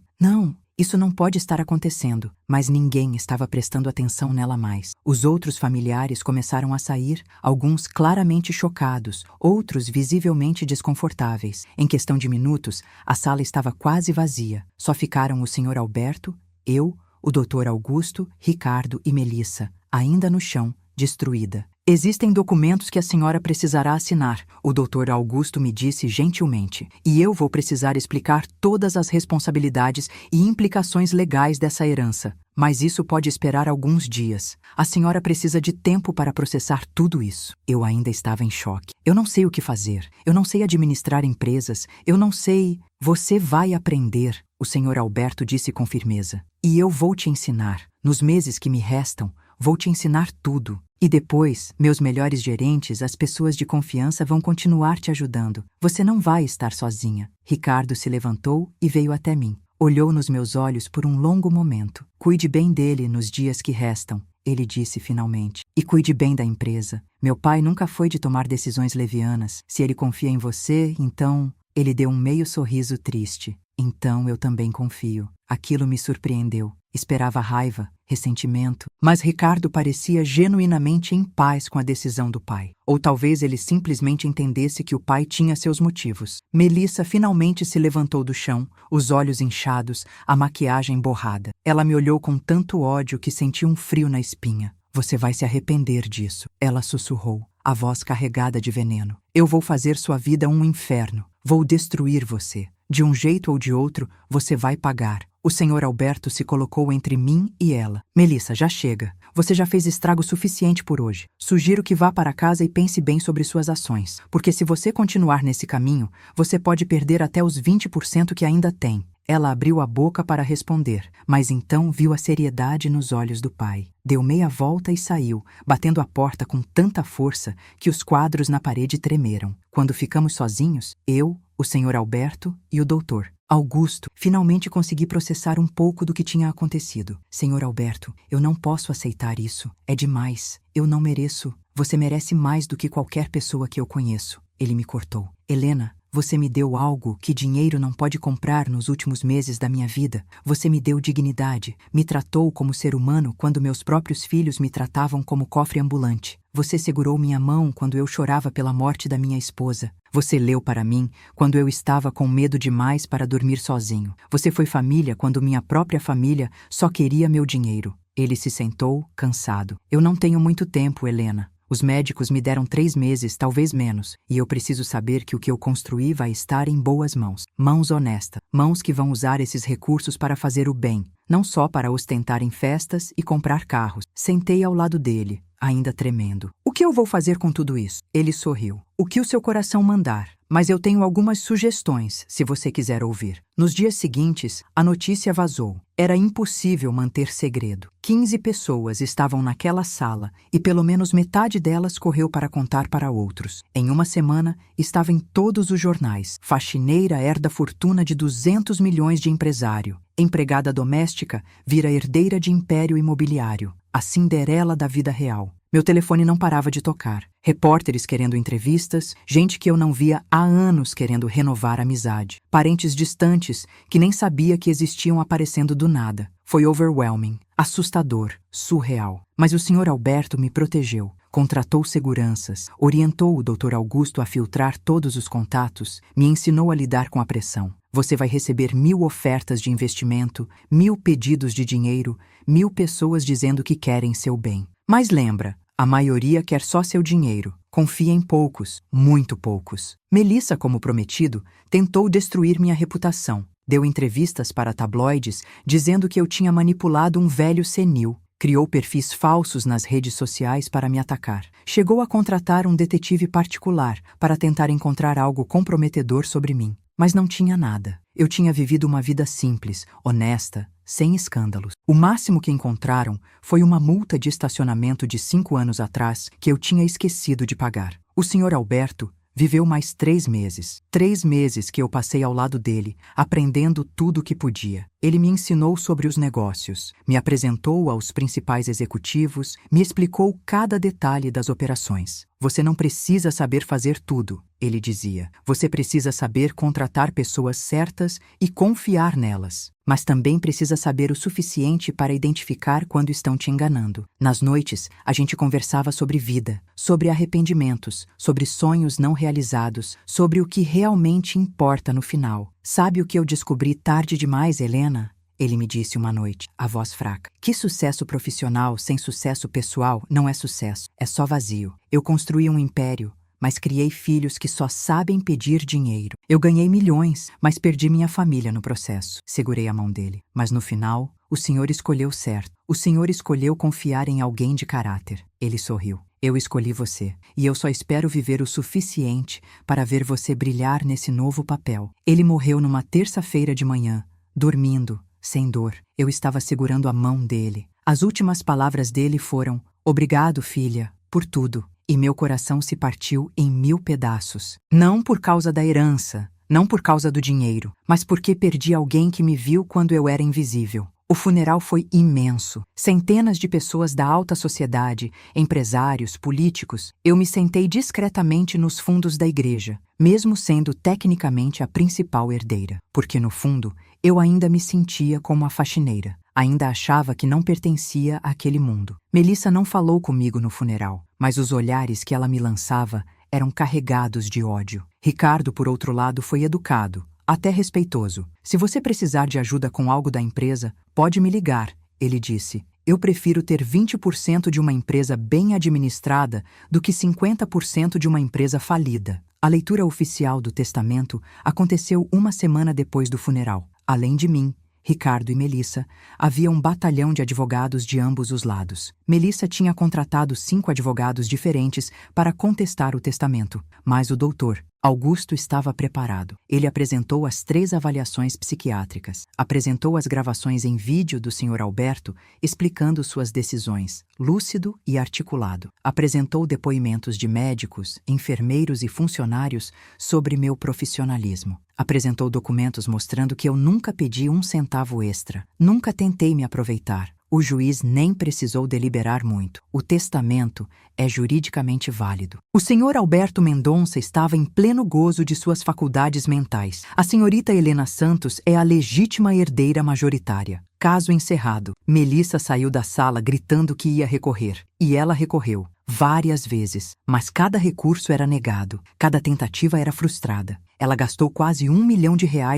isso não pode estar acontecendo. Mas ninguém estava prestando atenção nela mais. Os outros familiares começaram a sair, alguns claramente chocados, outros visivelmente desconfortáveis. Em questão de minutos, a sala estava quase vazia. Só ficaram o Sr. Alberto, eu, o Dr. Augusto, Ricardo e Melissa, ainda no chão, destruída. Existem documentos que a senhora precisará assinar, o Dr. Augusto me disse gentilmente, e eu vou precisar explicar todas as responsabilidades e implicações legais dessa herança. Mas isso pode esperar alguns dias. A senhora precisa de tempo para processar tudo isso. Eu ainda estava em choque. Eu não sei o que fazer. Eu não sei administrar empresas. Eu não sei... Você vai aprender, o Sr. Alberto disse com firmeza. E eu vou te ensinar. Nos meses que me restam, vou te ensinar tudo. E depois, meus melhores gerentes, as pessoas de confiança vão continuar te ajudando. Você não vai estar sozinha. Ricardo se levantou e veio até mim. Olhou nos meus olhos por um longo momento. Cuide bem dele nos dias que restam, ele disse finalmente. E cuide bem da empresa. Meu pai nunca foi de tomar decisões levianas. Se ele confia em você, então... Ele deu um meio sorriso triste. Então eu também confio. Aquilo me surpreendeu. Esperava raiva, ressentimento, mas Ricardo parecia genuinamente em paz com a decisão do pai. Ou talvez ele simplesmente entendesse que o pai tinha seus motivos. Melissa finalmente se levantou do chão, os olhos inchados, a maquiagem borrada. Ela me olhou com tanto ódio que senti um frio na espinha. Você vai se arrepender disso, ela sussurrou, a voz carregada de veneno. Eu vou fazer sua vida um inferno. Vou destruir você. De um jeito ou de outro, você vai pagar. O Sr. Alberto se colocou entre mim e ela. Melissa, já chega. Você já fez estrago suficiente por hoje. Sugiro que vá para casa e pense bem sobre suas ações. Porque se você continuar nesse caminho, você pode perder até os 20% que ainda tem. Ela abriu a boca para responder, mas então viu a seriedade nos olhos do pai. Deu meia volta e saiu, batendo a porta com tanta força que os quadros na parede tremeram. Quando ficamos sozinhos, eu, o Sr. Alberto e o doutor Augusto, finalmente consegui processar um pouco do que tinha acontecido. Sr. Alberto, eu não posso aceitar isso. É demais. Eu não mereço. Você merece mais do que qualquer pessoa que eu conheço. Ele me cortou. Helena, você me deu algo que dinheiro não pode comprar nos últimos meses da minha vida. Você me deu dignidade, me tratou como ser humano quando meus próprios filhos me tratavam como cofre ambulante. Você segurou minha mão quando eu chorava pela morte da minha esposa. Você leu para mim quando eu estava com medo demais para dormir sozinho. Você foi família quando minha própria família só queria meu dinheiro. Ele se sentou, cansado. Eu não tenho muito tempo, Helena. Os médicos me deram 3 meses, talvez menos, e eu preciso saber que o que eu construí vai estar em boas mãos. Mãos honestas, mãos que vão usar esses recursos para fazer o bem, não só para ostentar em festas e comprar carros. Sentei ao lado dele, ainda tremendo. O que eu vou fazer com tudo isso? Ele sorriu. O que o seu coração mandar. Mas eu tenho algumas sugestões, se você quiser ouvir. Nos dias seguintes, a notícia vazou. Era impossível manter segredo. 15 pessoas estavam naquela sala e pelo menos metade delas correu para contar para outros. Em uma semana, estava em todos os jornais. Faxineira herda fortuna de 200 milhões de empresário. Empregada doméstica vira herdeira de império imobiliário. A Cinderela da vida real. Meu telefone não parava de tocar. Repórteres querendo entrevistas, gente que eu não via há anos querendo renovar a amizade. Parentes distantes que nem sabia que existiam aparecendo do nada. Foi overwhelming, assustador, surreal. Mas o Sr. Alberto me protegeu. contratou seguranças, orientou o Dr. Augusto a filtrar todos os contatos, me ensinou a lidar com a pressão. Você vai receber 1000 ofertas de investimento, 1000 pedidos de dinheiro, 1000 pessoas dizendo que querem seu bem. Mas lembra, a maioria quer só seu dinheiro. Confia em poucos, muito poucos. Melissa, como prometido, tentou destruir minha reputação. Deu entrevistas para tabloides dizendo que eu tinha manipulado um velho senil. Criou perfis falsos nas redes sociais para me atacar. Chegou a contratar um detetive particular para tentar encontrar algo comprometedor sobre mim. Mas não tinha nada. Eu tinha vivido uma vida simples, honesta, sem escândalos. O máximo que encontraram foi uma multa de estacionamento de 5 anos atrás que eu tinha esquecido de pagar. O Sr. Alberto viveu mais 3 meses. 3 meses que eu passei ao lado dele, aprendendo tudo o que podia. Ele me ensinou sobre os negócios, me apresentou aos principais executivos, me explicou cada detalhe das operações. Você não precisa saber fazer tudo, ele dizia. Você precisa saber contratar pessoas certas e confiar nelas. Mas também precisa saber o suficiente para identificar quando estão te enganando. Nas noites, a gente conversava sobre vida, sobre arrependimentos, sobre sonhos não realizados, sobre o que realmente importa no final. Sabe o que eu descobri tarde demais, Helena? Ele me disse uma noite, a voz fraca. Que sucesso profissional sem sucesso pessoal não é sucesso, é só vazio. Eu construí um império, mas criei filhos que só sabem pedir dinheiro. Eu ganhei milhões, mas perdi minha família no processo. Segurei a mão dele. Mas no final, o senhor escolheu certo. O senhor escolheu confiar em alguém de caráter. Ele sorriu. Eu escolhi você, e eu só espero viver o suficiente para ver você brilhar nesse novo papel. Ele morreu numa terça-feira de manhã, dormindo, sem dor. Eu estava segurando a mão dele. As últimas palavras dele foram: "Obrigado, filha, por tudo." E meu coração se partiu em 1000 pedaços. Não por causa da herança, não por causa do dinheiro, mas porque perdi alguém que me viu quando eu era invisível. O funeral foi imenso. Centenas de pessoas da alta sociedade, empresários, políticos. Eu me sentei discretamente nos fundos da igreja, mesmo sendo tecnicamente a principal herdeira. Porque, no fundo, eu ainda me sentia como a faxineira. Ainda achava que não pertencia àquele mundo. Melissa não falou comigo no funeral, mas os olhares que ela me lançava eram carregados de ódio. Ricardo, por outro lado, foi educado, até respeitoso. "Se você precisar de ajuda com algo da empresa, pode me ligar", ele disse. "Eu prefiro ter 20% de uma empresa bem administrada do que 50% de uma empresa falida." A leitura oficial do testamento aconteceu uma semana depois do funeral. Além de mim, Ricardo e Melissa, havia um batalhão de advogados de ambos os lados. Melissa tinha contratado 5 advogados diferentes para contestar o testamento, mas o doutor Augusto estava preparado. Ele apresentou as 3 avaliações psiquiátricas, apresentou as gravações em vídeo do Sr. Alberto explicando suas decisões, lúcido e articulado. Apresentou depoimentos de médicos, enfermeiros e funcionários sobre meu profissionalismo. Apresentou documentos mostrando que eu nunca pedi 1 centavo extra, nunca tentei me aproveitar. O juiz nem precisou deliberar muito. O testamento é juridicamente válido. O senhor Alberto Mendonça estava em pleno gozo de suas faculdades mentais. A senhorita Helena Santos é a legítima herdeira majoritária. Caso encerrado. Melissa saiu da sala gritando que ia recorrer. E ela recorreu. Várias vezes. Mas cada recurso era negado. Cada tentativa era frustrada. Ela gastou quase R$1 milhão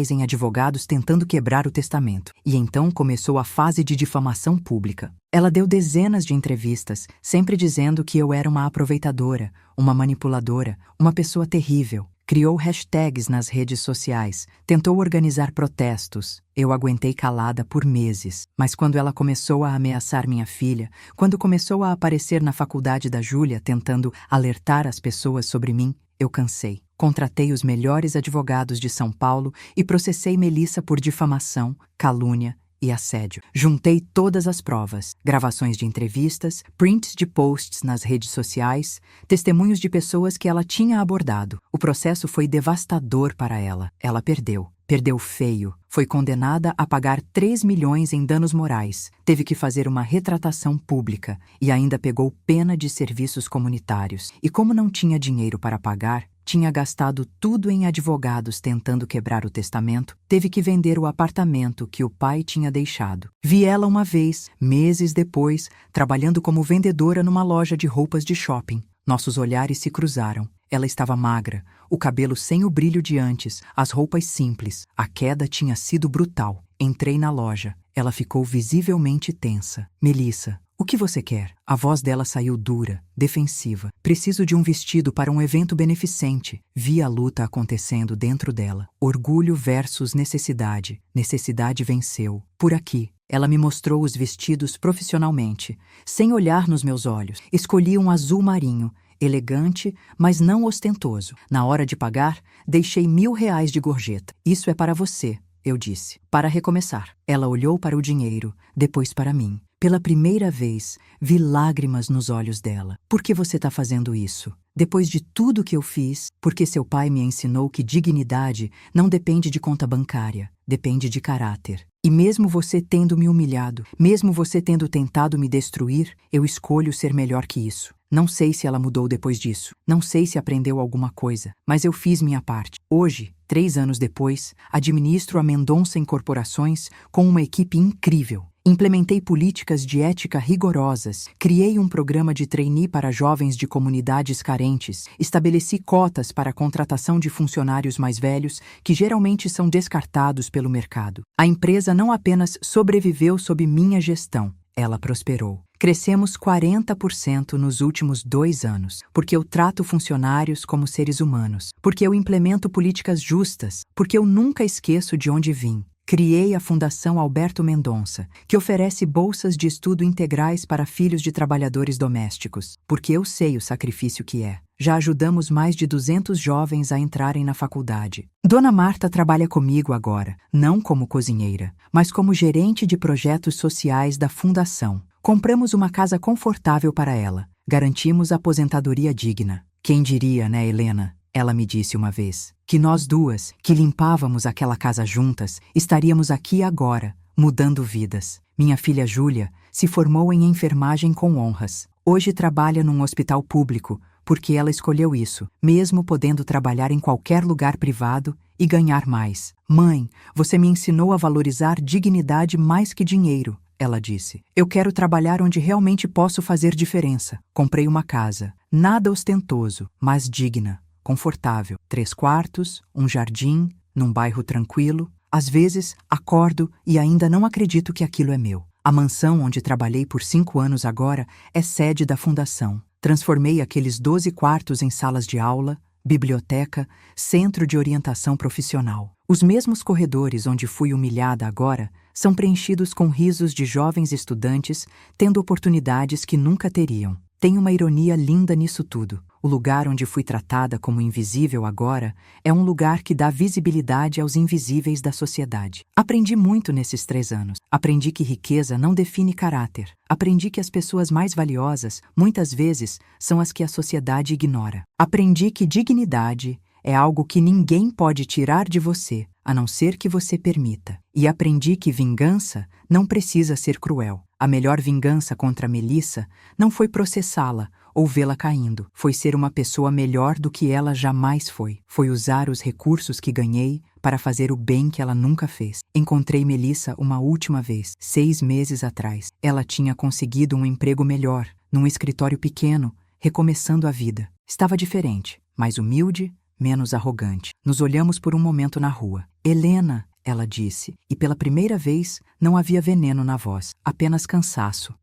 em advogados tentando quebrar o testamento. E então começou a fase de difamação pública. Ela deu dezenas de entrevistas, sempre dizendo que eu era uma aproveitadora, uma manipuladora, uma pessoa terrível. Criou hashtags nas redes sociais, tentou organizar protestos. Eu aguentei calada por meses. Mas quando ela começou a ameaçar minha filha, quando começou a aparecer na faculdade da Júlia tentando alertar as pessoas sobre mim, eu cansei. Contratei os melhores advogados de São Paulo e processei Melissa por difamação, calúnia e assédio. Juntei todas as provas, gravações de entrevistas, prints de posts nas redes sociais, testemunhos de pessoas que ela tinha abordado. O processo foi devastador para ela. Ela perdeu. Perdeu feio. Foi condenada a pagar 3 milhões em danos morais. Teve que fazer uma retratação pública e ainda pegou pena de serviços comunitários. E como não tinha dinheiro para pagar, Tinha gastado tudo em advogados tentando quebrar o testamento, teve que vender o apartamento que o pai tinha deixado. Vi ela uma vez, meses depois, trabalhando como vendedora numa loja de roupas de shopping. Nossos olhares se cruzaram. Ela estava magra, o cabelo sem o brilho de antes, as roupas simples. A queda tinha sido brutal. Entrei na loja. Ela ficou visivelmente tensa. Melissa, o que você quer? A voz dela saiu dura, defensiva. Preciso de um vestido para um evento beneficente. Vi a luta acontecendo dentro dela. Orgulho versus necessidade. Necessidade venceu. Por aqui. Ela me mostrou os vestidos profissionalmente, sem olhar nos meus olhos. Escolhi um azul marinho, elegante, mas não ostentoso. Na hora de pagar, deixei R$ 1.000 de gorjeta. Isso é para você, eu disse, para recomeçar. Ela olhou para o dinheiro, depois para mim. Pela primeira vez, vi lágrimas nos olhos dela. Por que você está fazendo isso? Depois de tudo que eu fiz, porque seu pai me ensinou que dignidade não depende de conta bancária, depende de caráter. E mesmo você tendo me humilhado, mesmo você tendo tentado me destruir, eu escolho ser melhor que isso. Não sei se ela mudou depois disso, não sei se aprendeu alguma coisa, mas eu fiz minha parte. Hoje, 3 anos depois, administro a Mendonça Incorporações com uma equipe incrível. Implementei políticas de ética rigorosas, criei um programa de trainee para jovens de comunidades carentes, estabeleci cotas para a contratação de funcionários mais velhos, que geralmente são descartados pelo mercado. A empresa não apenas sobreviveu sob minha gestão, ela prosperou. Crescemos 40% nos últimos 2 anos, porque eu trato funcionários como seres humanos, porque eu implemento políticas justas, porque eu nunca esqueço de onde vim. Criei a Fundação Alberto Mendonça, que oferece bolsas de estudo integrais para filhos de trabalhadores domésticos, porque eu sei o sacrifício que é. Já ajudamos mais de 200 jovens a entrarem na faculdade. Dona Marta trabalha comigo agora, não como cozinheira, mas como gerente de projetos sociais da Fundação. Compramos uma casa confortável para ela. Garantimos aposentadoria digna. Quem diria, né, Helena? Ela me disse uma vez, que nós duas, que limpávamos aquela casa juntas, estaríamos aqui agora, mudando vidas. Minha filha Júlia se formou em enfermagem com honras. Hoje trabalha num hospital público, porque ela escolheu isso, mesmo podendo trabalhar em qualquer lugar privado e ganhar mais. Mãe, você me ensinou a valorizar dignidade mais que dinheiro, ela disse. Eu quero trabalhar onde realmente posso fazer diferença. Comprei uma casa, nada ostentoso, mas digna. Confortável, 3 quartos, um jardim, num bairro tranquilo. Às vezes, acordo e ainda não acredito que aquilo é meu. A mansão onde trabalhei por 5 anos agora é sede da fundação. Transformei aqueles 12 quartos em salas de aula, biblioteca, centro de orientação profissional. Os mesmos corredores onde fui humilhada agora são preenchidos com risos de jovens estudantes tendo oportunidades que nunca teriam. Tem uma ironia linda nisso tudo. O lugar onde fui tratada como invisível agora é um lugar que dá visibilidade aos invisíveis da sociedade. Aprendi muito nesses 3 anos. Aprendi que riqueza não define caráter. Aprendi que as pessoas mais valiosas, muitas vezes, são as que a sociedade ignora. Aprendi que dignidade é algo que ninguém pode tirar de você, a não ser que você permita. E aprendi que vingança não precisa ser cruel. A melhor vingança contra Melissa não foi processá-la ou vê-la caindo. Foi ser uma pessoa melhor do que ela jamais foi. Foi usar os recursos que ganhei para fazer o bem que ela nunca fez. Encontrei Melissa uma última vez, 6 meses atrás. Ela tinha conseguido um emprego melhor, num escritório pequeno, recomeçando a vida. Estava diferente, mais humilde, menos arrogante. Nos olhamos por um momento na rua. Helena, ela disse, e pela primeira vez não havia veneno na voz, apenas cansaço.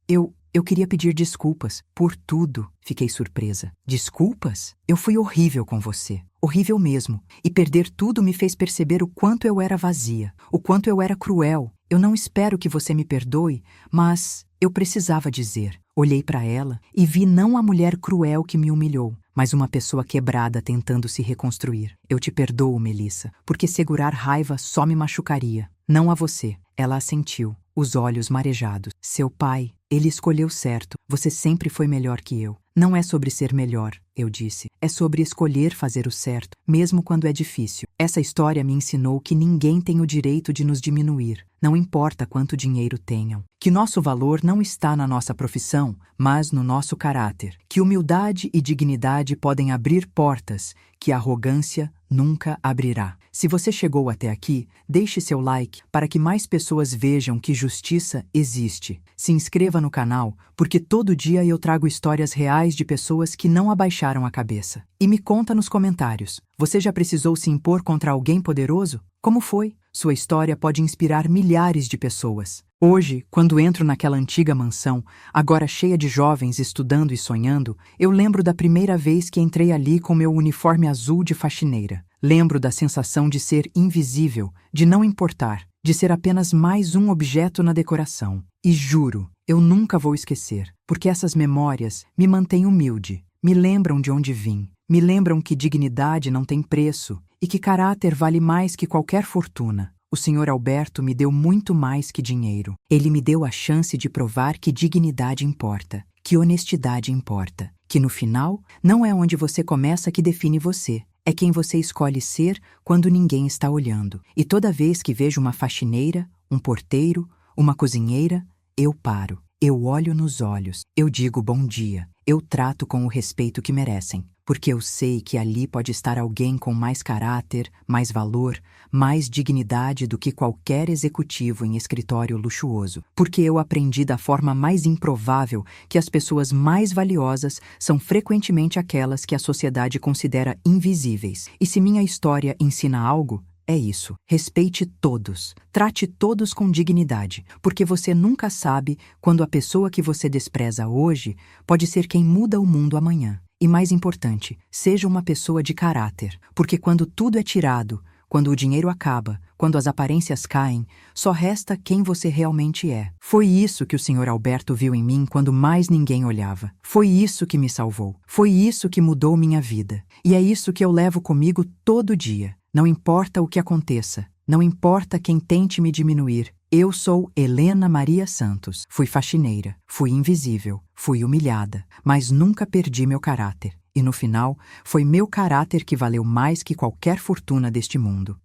Eu queria pedir desculpas por tudo. Fiquei surpresa. Desculpas? Eu fui horrível com você. Horrível mesmo. E perder tudo me fez perceber o quanto eu era vazia, o quanto eu era cruel. Eu não espero que você me perdoe, mas eu precisava dizer. Olhei para ela e vi não a mulher cruel que me humilhou, mas uma pessoa quebrada tentando se reconstruir. Eu te perdoo, Melissa, porque segurar raiva só me machucaria. Não a você. Ela assentiu, os olhos marejados. Seu pai, Ele escolheu certo. Você sempre foi melhor que eu. Não é sobre ser melhor, eu disse. É sobre escolher fazer o certo, mesmo quando é difícil. Essa história me ensinou que ninguém tem o direito de nos diminuir, não importa quanto dinheiro tenham. Que nosso valor não está na nossa profissão, mas no nosso caráter. Que humildade e dignidade podem abrir portas que a arrogância nunca abrirá. Se você chegou até aqui, deixe seu like para que mais pessoas vejam que justiça existe. Se inscreva no canal, porque todo dia eu trago histórias reais de pessoas que não abaixaram a cabeça. E me conta nos comentários, você já precisou se impor contra alguém poderoso? Como foi? Sua história pode inspirar milhares de pessoas. Hoje, quando entro naquela antiga mansão, agora cheia de jovens estudando e sonhando, eu lembro da primeira vez que entrei ali com meu uniforme azul de faxineira. Lembro da sensação de ser invisível, de não importar, de ser apenas mais um objeto na decoração. E juro, eu nunca vou esquecer, porque essas memórias me mantêm humilde, me lembram de onde vim, me lembram que dignidade não tem preço e que caráter vale mais que qualquer fortuna. O Sr. Alberto me deu muito mais que dinheiro. Ele me deu a chance de provar que dignidade importa, que honestidade importa, que no final não é onde você começa que define você. É quem você escolhe ser quando ninguém está olhando. E toda vez que vejo uma faxineira, um porteiro, uma cozinheira, eu paro. Eu olho nos olhos. Eu digo bom dia. Eu trato com o respeito que merecem. Porque eu sei que ali pode estar alguém com mais caráter, mais valor, mais dignidade do que qualquer executivo em escritório luxuoso. Porque eu aprendi da forma mais improvável que as pessoas mais valiosas são frequentemente aquelas que a sociedade considera invisíveis. E se minha história ensina algo, é isso. Respeite todos. Trate todos com dignidade, porque você nunca sabe quando a pessoa que você despreza hoje pode ser quem muda o mundo amanhã. E mais importante, seja uma pessoa de caráter, porque quando tudo é tirado, quando o dinheiro acaba, quando as aparências caem, só resta quem você realmente é. Foi isso que o Sr. Alberto viu em mim quando mais ninguém olhava. Foi isso que me salvou. Foi isso que mudou minha vida. E é isso que eu levo comigo todo dia. Não importa o que aconteça, não importa quem tente me diminuir. Eu sou Helena Maria Santos. Fui faxineira, fui invisível, fui humilhada, mas nunca perdi meu caráter. E no final, foi meu caráter que valeu mais que qualquer fortuna deste mundo.